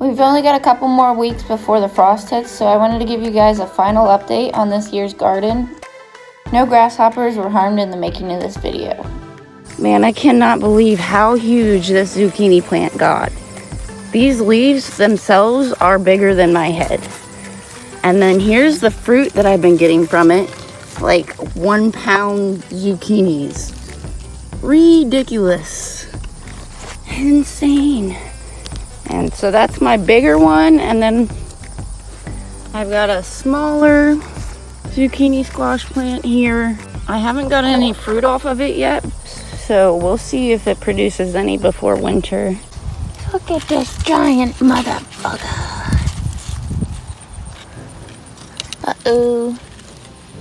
We've only got a couple more weeks before the frost hits, so I wanted to give you guys a final update on this year's garden. No grasshoppers were harmed in the making of this video. Man, I cannot believe how huge this zucchini plant got. These leaves themselves are bigger than my head. And then here's the fruit that I've been getting from it, like 1 pound zucchinis. Ridiculous. Insane. And so that's my bigger one, and then I've got a smaller zucchini squash plant here. I haven't got any fruit off of it yet, so we'll see if it produces any before winter. Look at this giant motherfucker. Uh-oh.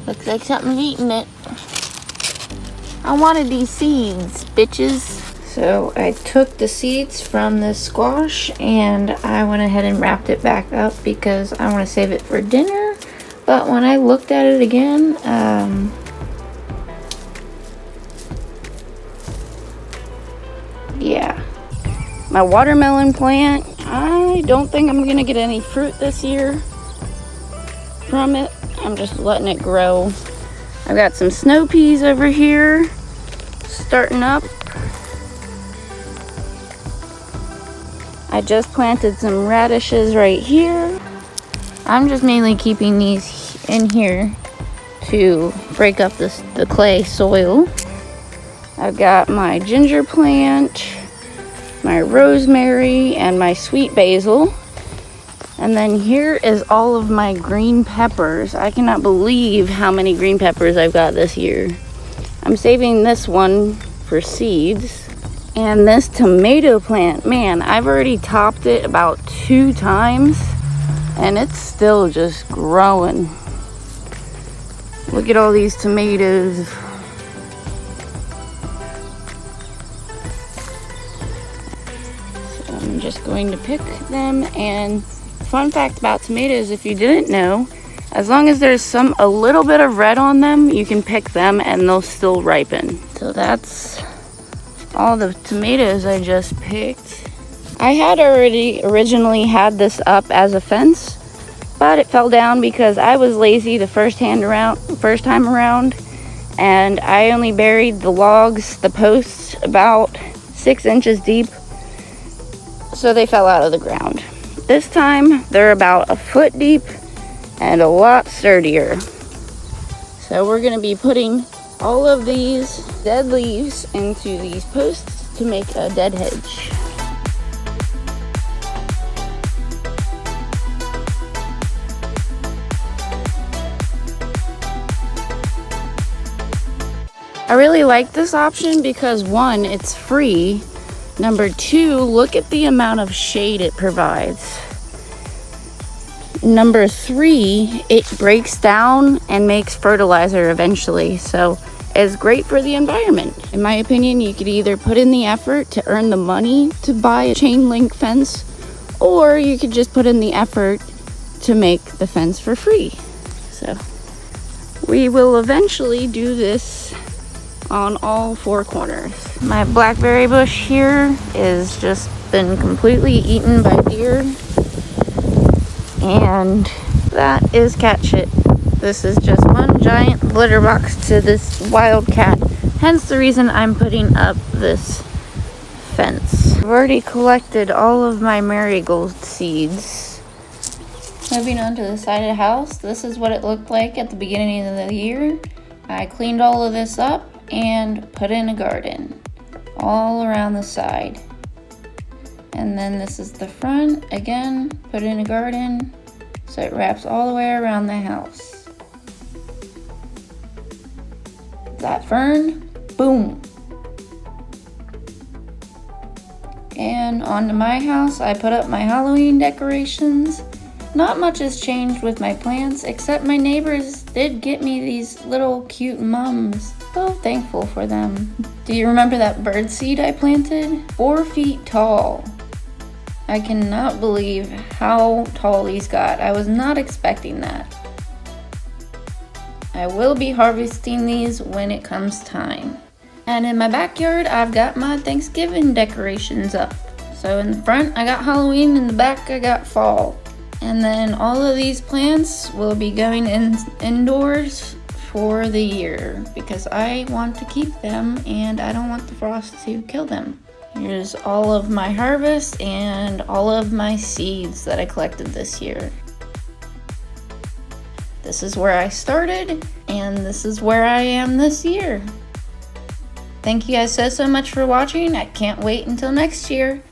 Looks like something's eating it. I wanted these seeds, bitches. So I took the seeds from the squash and I went ahead and wrapped it back up because I want to save it for dinner. But when I looked at it again, yeah. My watermelon plant, I don't think I'm going to get any fruit this year from it. I'm just letting it grow. I've got some snow peas over here starting up. I just planted some radishes right here. I'm just mainly keeping these in here to break up the clay soil. I've got my ginger plant, my rosemary, and my sweet basil. And then here is all of my green peppers. I cannot believe how many green peppers I've got this year. I'm saving this one for seeds. And this tomato plant, man, I've already topped it about 2 times and it's still just growing. Look at all these tomatoes. So I'm just going to pick them. And fun fact about tomatoes, if you didn't know, as long as there's a little bit of red on them, you can pick them and they'll still ripen. So that's all the tomatoes I just picked. I had originally had this up as a fence, but it fell down because I was lazy the first time around, and I only buried the logs, the posts, about 6 inches deep, so they fell out of the ground. This time they're about 1 foot deep and a lot sturdier. So we're going to be putting all of these dead leaves into these posts to make a dead hedge. I really like this option because 1, it's free. Number 2, look at the amount of shade it provides. Number 3, it breaks down and makes fertilizer eventually, so it's great for the environment. In my opinion, you could either put in the effort to earn the money to buy a chain link fence, or you could just put in the effort to make the fence for free. So we will eventually do this on all 4 corners. My blackberry bush here is just been completely eaten by deer. And that is cat shit. This is just one giant litter box to this wild cat. Hence the reason I'm putting up this fence. I've already collected all of my marigold seeds. Moving on to the side of the house, this is what it looked like at the beginning of the year. I cleaned all of this up and put in a garden all around the side. And then this is the front, again, put in a garden, so it wraps all the way around the house. That fern, boom. And onto my house, I put up my Halloween decorations. Not much has changed with my plants, except my neighbors did get me these little cute mums. So thankful for them. Do you remember that bird seed I planted? 4 feet tall. I cannot believe how tall these got. I was not expecting that. I will be harvesting these when it comes time. And in my backyard, I've got my Thanksgiving decorations up. So in the front I got Halloween, in the back I got fall. And then all of these plants will be going indoors for the year because I want to keep them and I don't want the frost to kill them. Here's all of my harvest and all of my seeds that I collected this year. This is where I started and this is where I am this year. Thank you guys so much for watching. I can't wait until next year.